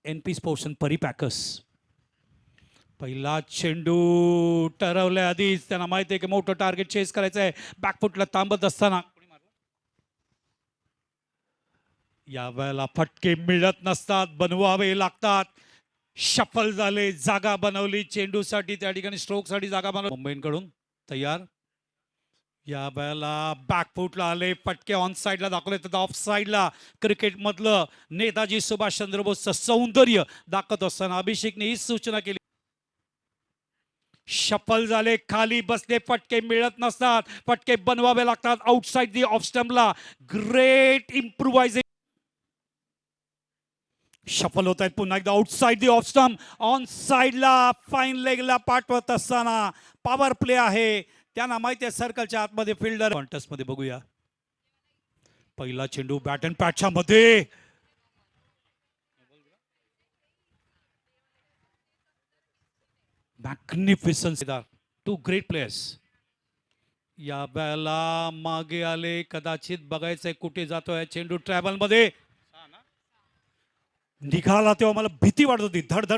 NP sports आणि परी packers. पहिला चेंडू ठरवलाय आधीच, त्यांना माहिती आहे की मोठं टार्गेट चेस करायचं आहे. बॅकफुटला थांबत असताना यावेळेला फटके मिळत नसतात, बनवावे लागतात. शफल झाले, जागा बनवली चेंडूसाठी, त्या ठिकाणी स्ट्रोकसाठी जागा बनवली मुंबईकडून. तयार. या वेळेला बॅकफुटला आले, फटके ऑन साईडला दाखवले तर ऑफ साईडला. क्रिकेटमधलं नेताजी सुभाषचंद्र बोसचं सौंदर्य दाखवत असताना अभिषेकने ही सूचना केली. शफल झाले, खाली बसले, फटके मिळत नसतात, फटके बनवावे लागतात आउटसाइड दी ऑफ स्टंपला. Great improvisation. शफल होत आहेत पुन्हा एकदा outside the off stump, on साइडला फाईन लेगला पाठवत असताना पॉवर प्ले आहे. त्यांना माहिती आहे सर्कलच्या आतमध्ये फिल्डर. कॉन्टेस्ट मध्ये बघूया. पहिला चेंडू बॅट अँड पॅचच्या मध्ये. मॅग्निफिसन्स. Two great players. या बॅला मागे आले, कदाचित बघायचंय कुठे जातोय चेंडू. ट्रॅव्हल मध्ये निघाला तेव्हा मला भीती वाटत होती. धडधड